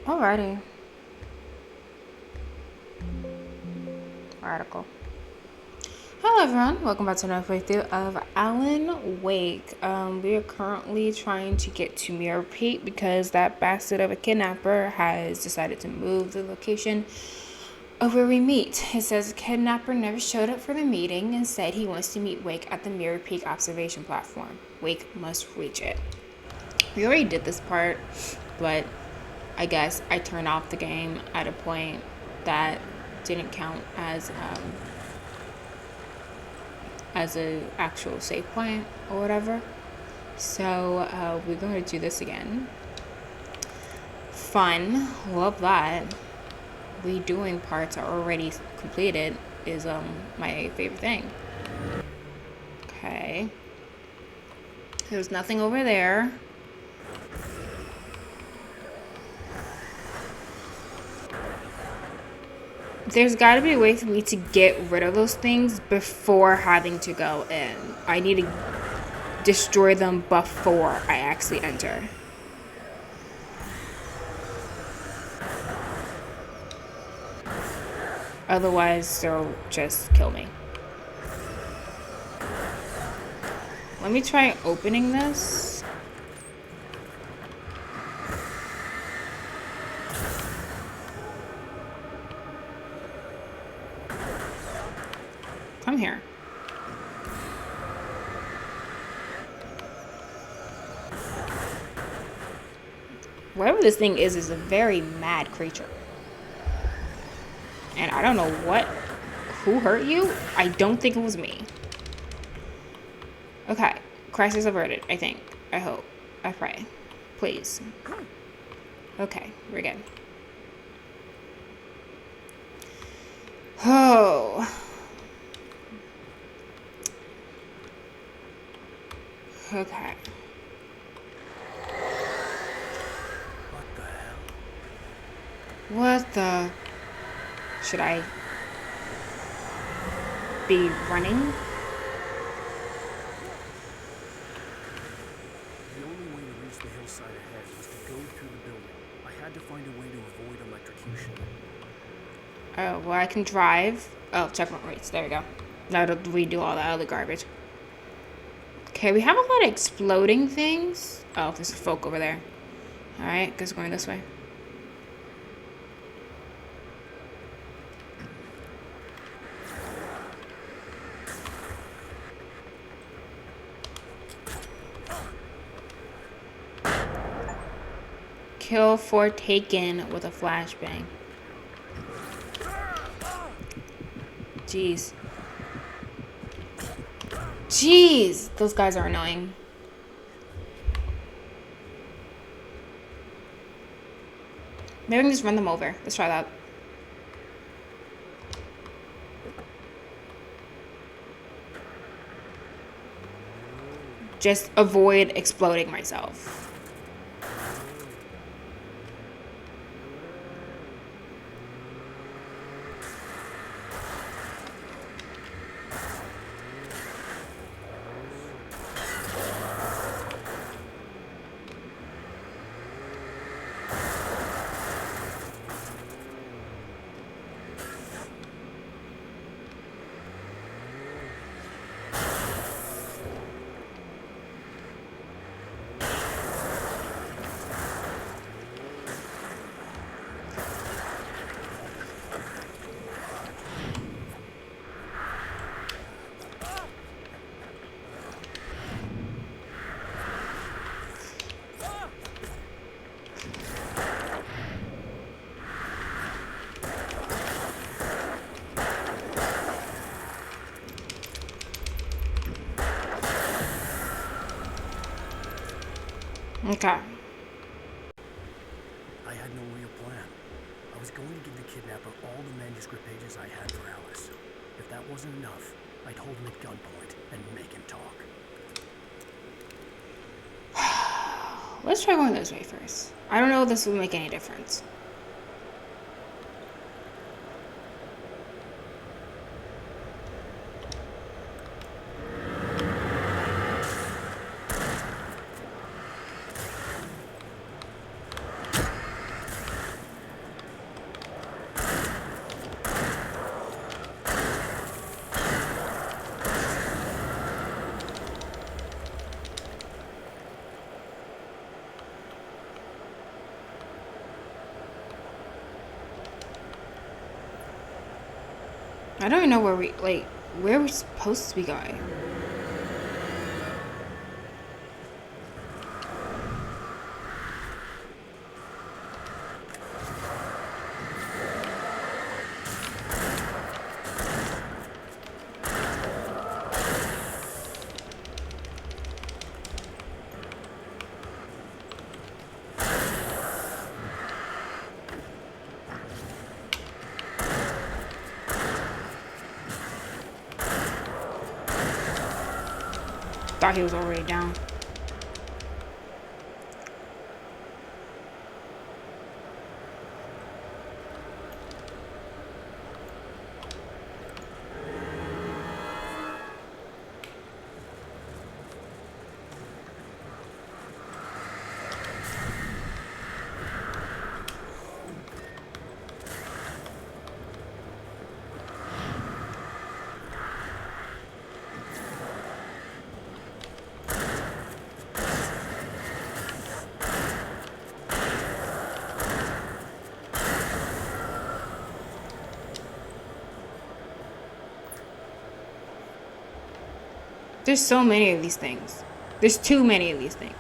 Alrighty. Article. Hello everyone, welcome back to another playthrough of Alan Wake. We are currently trying to get to Mirror Peak because that bastard of a kidnapper has decided to move the location of where we meet. It says the kidnapper never showed up for the meeting and said he wants to meet Wake at the Mirror Peak observation platform. Wake must reach it. We already did this part, but I guess I turned off the game at a point that didn't count as a actual save point or whatever. So we're going to do this again. Fun, love that. Redoing parts are already completed is my favorite thing. Okay. There's nothing over there. There's got to be a way for me to get rid of those things before having to go in. I need to destroy them before I actually enter. Otherwise, they'll just kill me. Let me try opening this. Come here. Whatever this thing is a very mad creature. And I don't know who hurt you? I don't think it was me. Okay, crisis averted, I think. I hope. I pray. Please. Okay, we're good. Oh. Okay. What the hell? What the... Should I be running? The only way to reach the hillside ahead was to go through the building. I had to find a way to avoid electrocution. Oh, well, I can drive. Oh, checkpoint rates. There we go. Now to redo all that other garbage. Okay, we have a lot of exploding things. Oh, there's a folk over there. Alright, guess we're going this way. Kill for taken with a flashbang. Jeez. Jeez! Those guys are annoying. Maybe I can just run them over. Let's try that. Just avoid exploding myself. Okay. I had no real plan. I was going to give the kidnapper all the manuscript pages I had for Alice. If that wasn't enough, I'd hold him at gunpoint and make him talk. Let's try going this way first. I don't know if this will make any difference. I don't even know where where we're supposed to be going. Thought he was already down. There's so many of these things. There's too many of these things.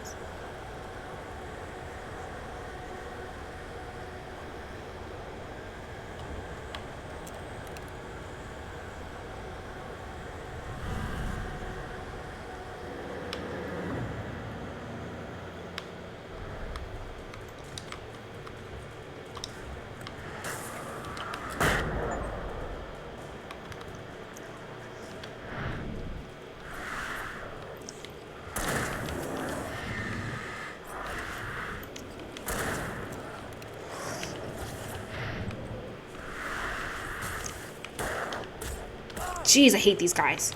Jeez, I hate these guys.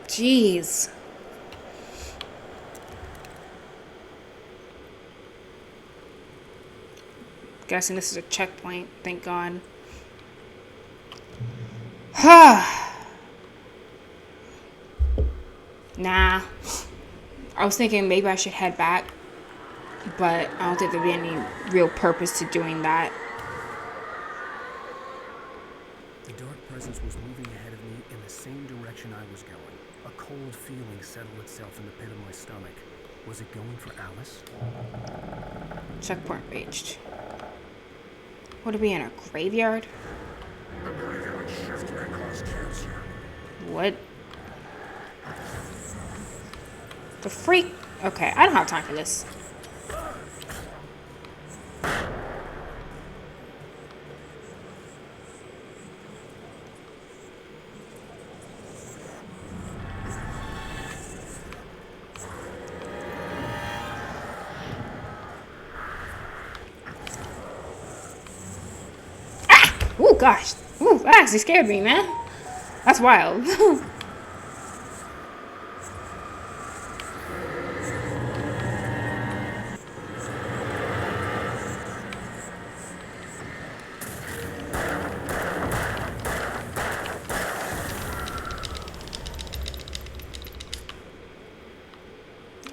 Jeez. Guessing this is a checkpoint, thank God. Nah. I was thinking maybe I should head back, but I don't think there'd be any real purpose to doing that. The dark presence was moving ahead of me in the same direction I was going. A cold feeling settled itself in the pit of my stomach. Was it going for Alice? Checkpoint reached. What are we in, a graveyard? The graveyard shift may cause cancer. What? The freak? Okay, I don't have time for this. Oh gosh. Ooh, that actually scared me, man. That's wild.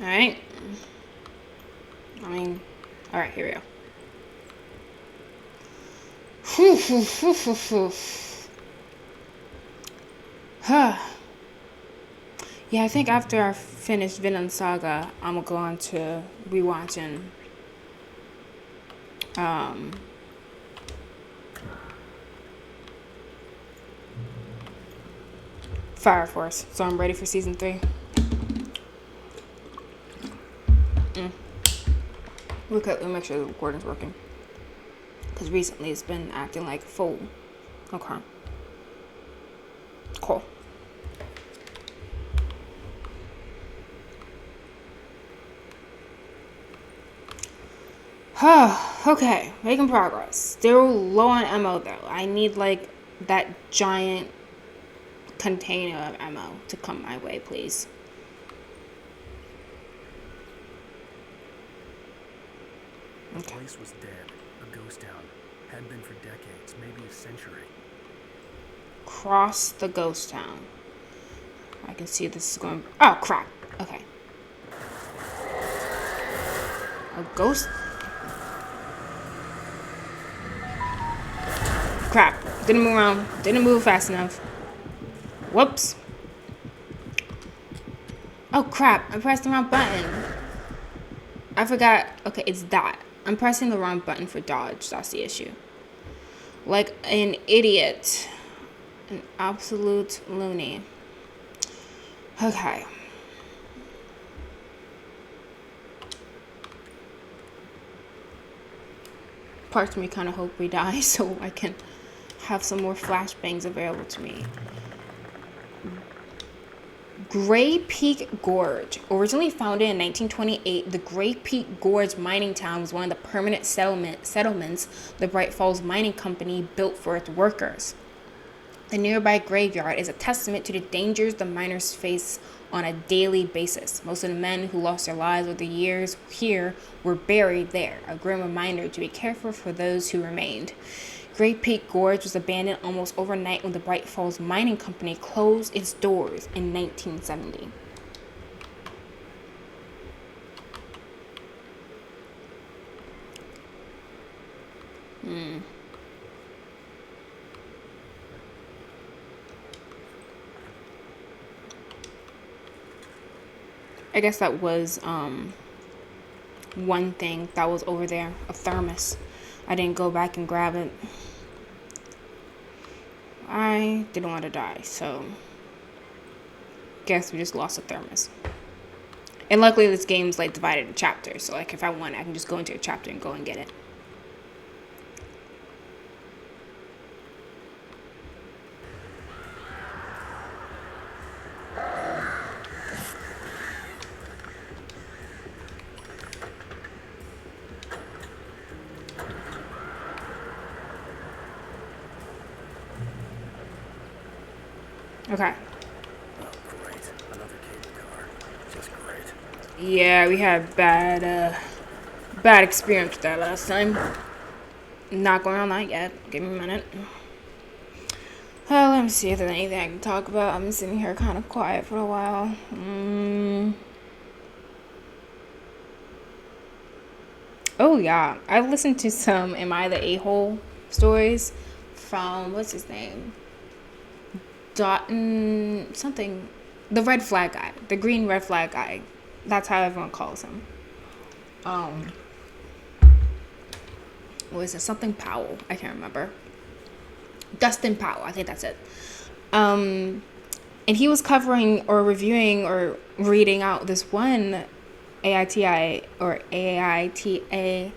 Alright. Alright, here we go. Yeah, I think after I finish Vinland Saga, I'm going to rewatching Fire Force. So I'm ready for season 3. Let me make sure the recording's working. Because recently it's been acting like a fool. Okay. Cool. Okay, making progress. Still low on ammo though. I need like that giant container of ammo to come my way, please. The place was dead. A ghost town. Had been for decades, maybe a century. cross the ghost town. I can see this is going. Oh crap. Okay. A ghost. Crap. Didn't move around. Didn't move fast enough. Whoops. Oh crap. I pressed the wrong button. I forgot. Okay, it's that. I'm pressing the wrong button for dodge. That's the issue. Like an idiot. An absolute loony. Okay. Parts of me kind of hope we die so I can have some more flashbangs available to me. Gray Peak Gorge. Originally founded in 1928, the Gray Peak Gorge mining town was one of the permanent settlements the Bright Falls Mining Company built for its workers. The nearby graveyard is a testament to the dangers the miners face on a daily basis. Most of the men who lost their lives over the years here were buried there, a grim reminder to be careful for those who remained. Gray Peak Gorge was abandoned almost overnight when the Bright Falls Mining Company closed its doors in 1970. I guess that was one thing that was over there, a thermos. I didn't go back and grab it. I didn't want to die, so guess we just lost a thermos. And luckily this game's like divided into chapters, so like if I want I can just go into a chapter and go and get it. Okay. Oh, great. Another cable car. Just great. Yeah, we had bad experience with that last time. Not going on that yet. Give me a minute. Let me see if there's anything I can talk about. I've been sitting here kind of quiet for a while. Oh yeah, I've listened to some Am I the A-hole stories from, what's his name? Dotton something, the red flag guy, the green red flag guy. That's how everyone calls him. What is it? Something Powell. I can't remember. Dustin Powell. I think that's it. And he was covering or reviewing or reading out this one AITA or AITA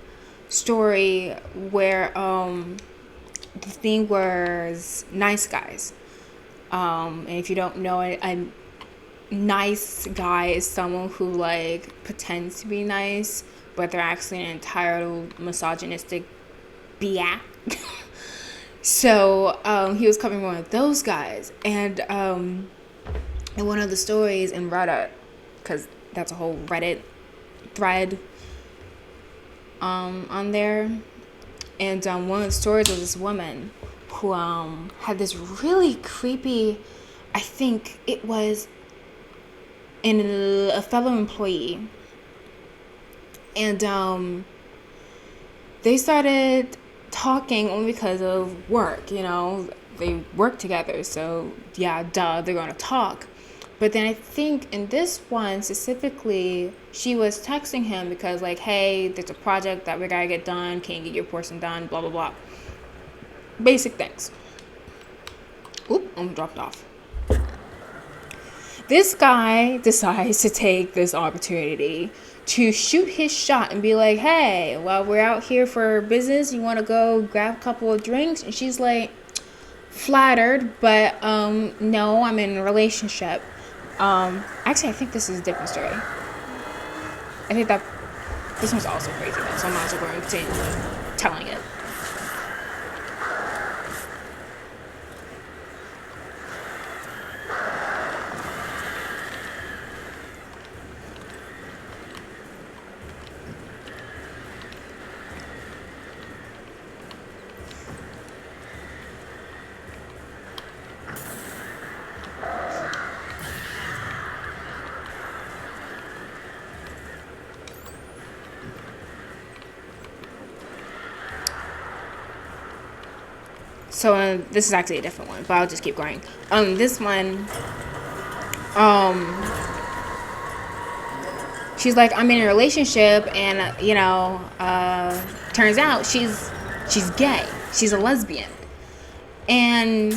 story where the thing was nice guys. And if you don't know it, a nice guy is someone who like pretends to be nice, but they're actually an entitled misogynistic biatch. So he was covering one of those guys, and in one of the stories in Reddit, because that's a whole Reddit thread on there, and one of the stories was this woman who had this really creepy, I think it was a fellow employee, and they started talking only because of work. They work together, so yeah, duh, they're gonna talk. But then I think in this one specifically, she was texting him because like, hey, there's a project that we gotta get done, can you get your portion done, blah blah blah, basic things. Oop, I'm dropped off. This guy decides to take this opportunity to shoot his shot and be like, hey, while we're out here for business, you want to go grab a couple of drinks? And she's like, flattered, but no, I'm in a relationship. Actually, I think this is a different story. I think that this one's also crazy though, so I'm also going to continue telling it. So this is actually a different one, but I'll just keep going. This one, she's like, I'm in a relationship, and turns out she's gay. She's a lesbian, and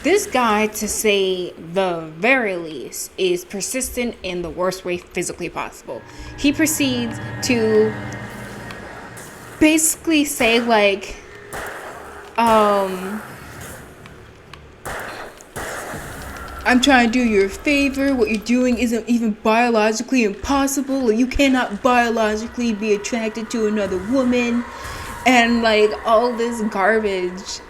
this guy, to say the very least, is persistent in the worst way physically possible. He proceeds to basically say like, I'm trying to do you a favor. What you're doing isn't even biologically impossible. You cannot biologically be attracted to another woman. And like all this garbage.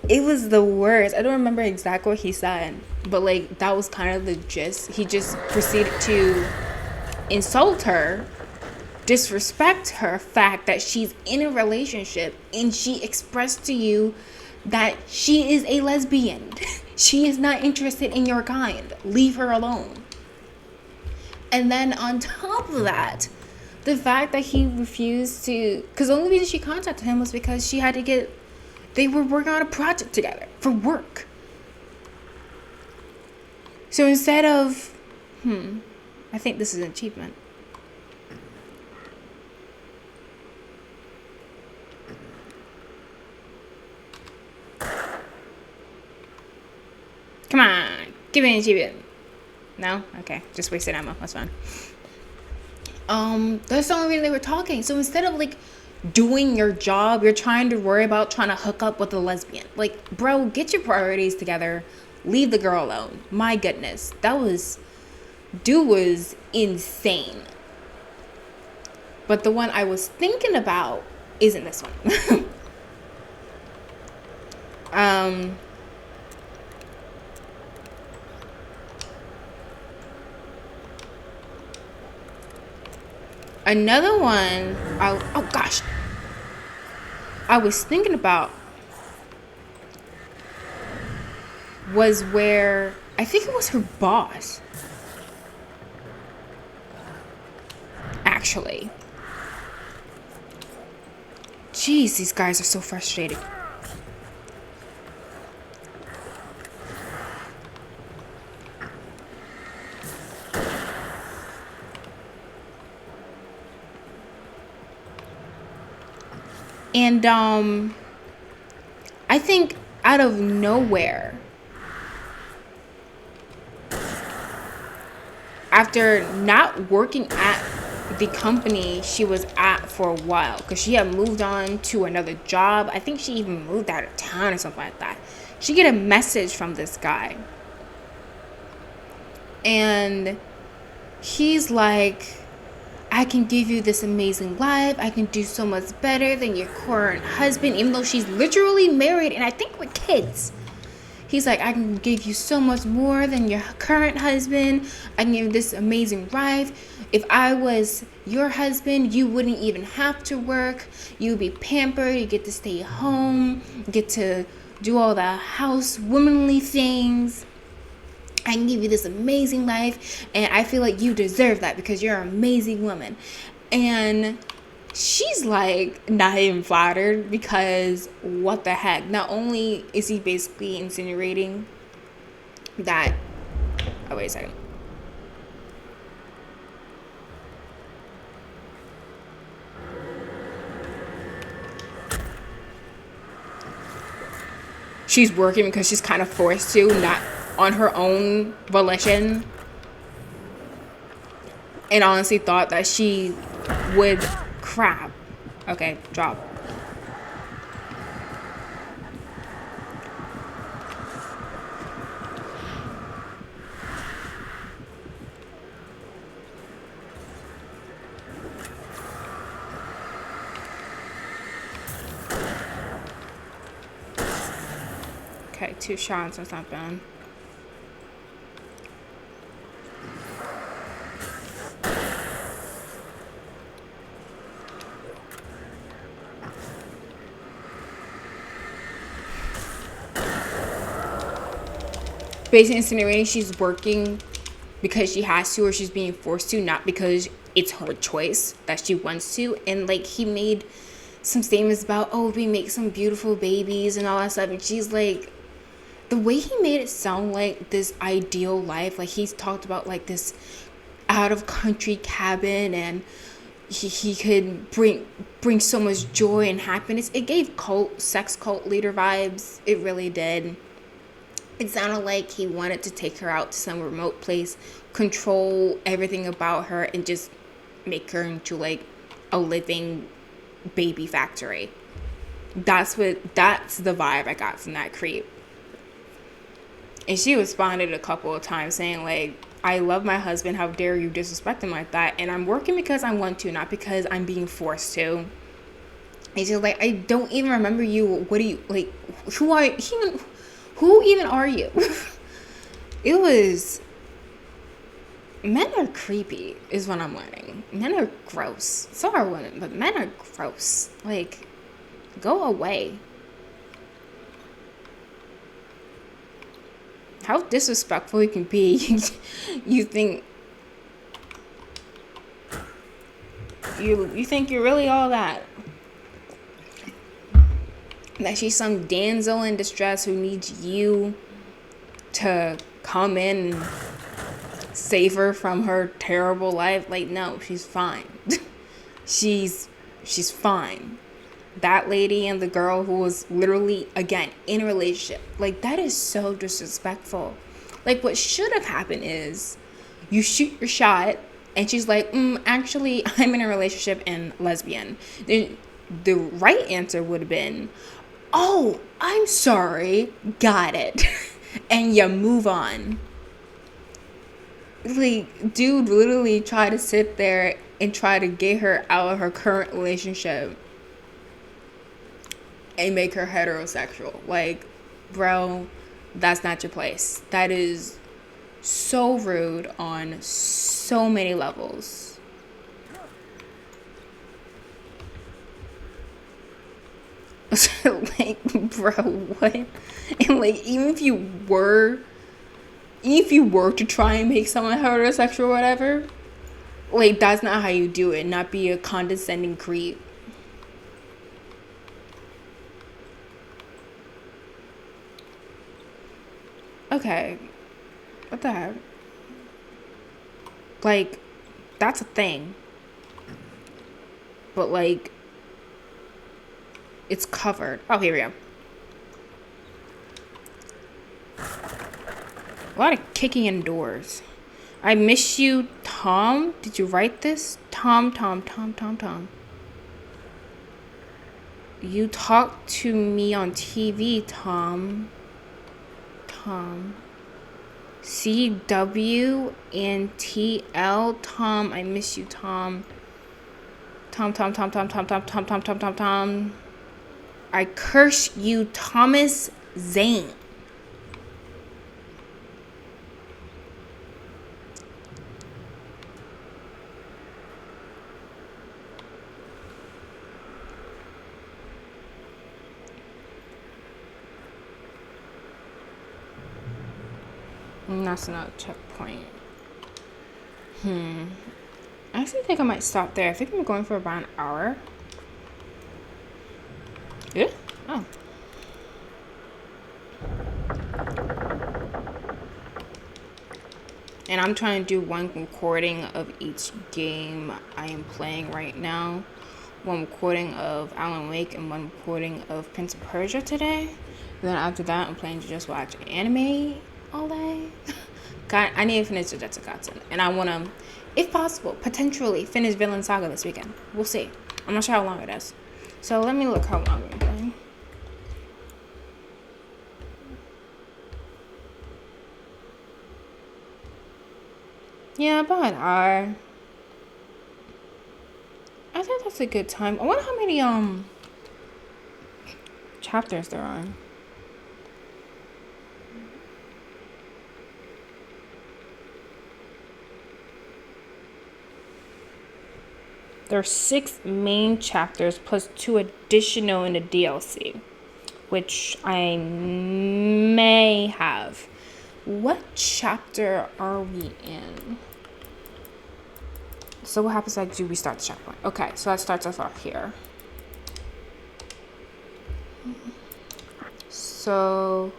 It was the worst. I don't remember exactly what he said, but like that was kind of the gist. He just proceeded to insult her, disrespect her fact that she's in a relationship, and she expressed to you that she is a lesbian. She is not interested in your kind. Leave her alone. And then on top of that, the fact that he refused to, because the only reason she contacted him was because she had to get, they were working on a project together for work. So instead of, I think this is an achievement. Come on, give me an achievement. No? Okay, just wasted ammo. That's fine. That's the only reason they were talking. So instead of like doing your job, you're trying to worry about trying to hook up with a lesbian. Like, bro, get your priorities together. Leave the girl alone. My goodness. Dude was insane. But the one I was thinking about isn't this one. Another one, I was thinking about was where, I think it was her boss, actually. Jeez, these guys are so frustrated. And I think out of nowhere, after not working at the company she was at for a while, because she had moved on to another job, I think she even moved out of town or something like that, she get a message from this guy. And he's like, I can give you this amazing life. I can do so much better than your current husband, even though she's literally married and I think with kids. He's like, I can give you so much more than your current husband. I can give you this amazing life. If I was your husband, you wouldn't even have to work. You'd be pampered. You get to stay home. You get to do all the housewomanly things. I can give you this amazing life, and I feel like you deserve that because you're an amazing woman. And she's like not even flattered, because what the heck? Not only is he basically insinuating that, oh wait a second, she's working because she's kind of forced to, not on her own volition, and honestly thought that she would, crap, okay, drop. Okay, 2 shots, that's not bad. Basically insinuating she's working because she has to or she's being forced to, not because it's her choice that she wants to. And like he made some statements about, oh, we make some beautiful babies and all that stuff, and she's like, the way he made it sound like this ideal life, like he's talked about like this out of country cabin, and he could bring so much joy and happiness. It gave sex cult leader vibes. It really did. It sounded like he wanted to take her out to some remote place, control everything about her, and just make her into like a living baby factory. That's the vibe I got from that creep. And she responded a couple of times saying like, I love my husband, how dare you disrespect him like that, and I'm working because I want to, not because I'm being forced to. And she's like, I don't even remember you. What do you like? Who even are you? It was, men are creepy is what I'm learning. Men are gross. So are women, but men are gross. Like, go away. How disrespectful you can be. You think you think you're really all that. That she's some damsel in distress who needs you to come in and save her from her terrible life. Like, no, she's fine. she's fine. That lady and the girl who was literally, again, in a relationship. Like, that is so disrespectful. Like, what should have happened is you shoot your shot and she's like, actually, I'm in a relationship and lesbian. Then the right answer would have been, oh, I'm sorry, got it. And you move on. Like, dude literally tried to sit there and try to get her out of her current relationship and make her heterosexual. Like, bro, that's not your place. That is so rude on so many levels. Like, bro, what? And like, even if you were to try and make someone heterosexual or whatever, like, that's not how you do it. Not be a condescending creep. Okay, what the heck? Like, that's a thing. But like, it's covered. Oh, here we go. A lot of kicking in doors. I miss you, Tom. Did you write this? Tom. You talked to me on TV, Tom. CW and TL. Tom, I miss you, Tom. Tom. I curse you, Thomas Zane. That's another checkpoint. I actually think I might stop there. I think I'm going for about an hour. Yeah? Oh. And I'm trying to do one recording of each game I am playing right now. One recording of Alan Wake and one recording of Prince of Persia today. Then after that, I'm planning to just watch anime all day. God, I need to finish Jujutsu Kaisen. And I want to, if possible, potentially finish Vinland Saga this weekend. We'll see. I'm not sure how long it is. So let me look how long we're playing. Yeah, about an hour. I think that's a good time. I wonder how many chapters there are. There are 6 main chapters plus 2 additional in the DLC, which I may have. What chapter are we in? So what happens if I do restart the checkpoint? Okay, so that starts us off here. So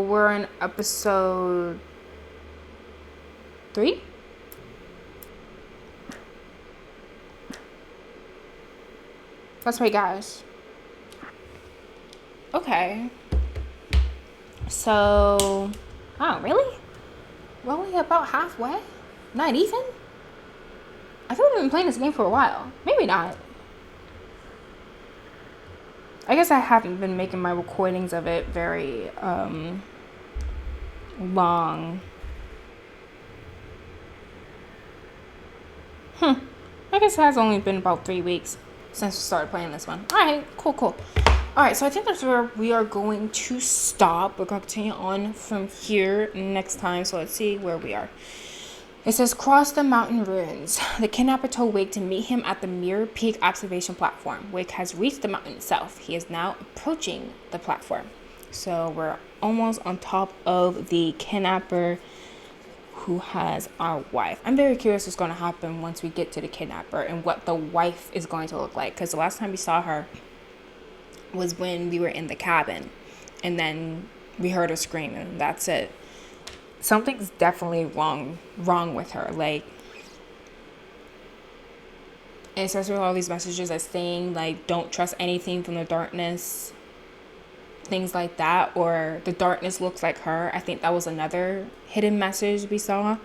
we're in episode 3? That's right, guys. Okay. So, oh, really? We're only about halfway? Not even? I feel like we've been playing this game for a while. Maybe not. I guess I haven't been making my recordings of it very long. I guess it has only been about 3 weeks since we started playing this one. Alright, cool. Alright, so I think that's where we are going to stop. We're going to continue on from here next time. So let's see where we are. It says, cross the mountain ruins. The kidnapper told Wake to meet him at the Mirror Peak observation platform. Wake has reached the mountain itself. He is now approaching the platform. So we're almost on top of the kidnapper who has our wife. I'm very curious what's going to happen once we get to the kidnapper and what the wife is going to look like. Because the last time we saw her was when we were in the cabin. And then we heard her scream and that's it. Something's definitely wrong with her. Like, and it says with all these messages that saying like don't trust anything from the darkness, things like that, or the darkness looks like her. I think that was another hidden message we saw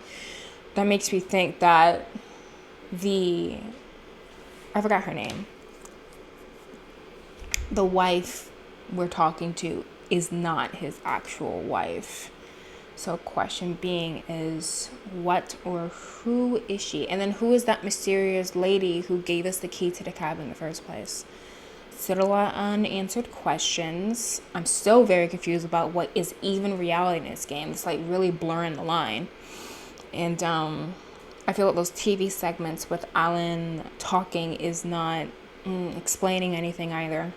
that makes me think that I forgot her name, the wife we're talking to is not his actual wife. So question being is, what or who is she? And then who is that mysterious lady who gave us the key to the cabin in the first place? Still a lot of unanswered questions. I'm still very confused about what is even reality in this game. It's like really blurring the line. And I feel like those TV segments with Alan talking is not explaining anything either.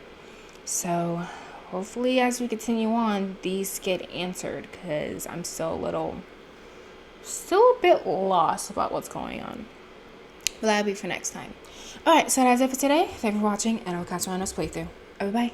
So hopefully as we continue on, these get answered, because I'm still a bit lost about what's going on. But that'll be for next time. Alright, so that's it for today. Thank you for watching, and I'll catch you on our next playthrough. Bye-bye.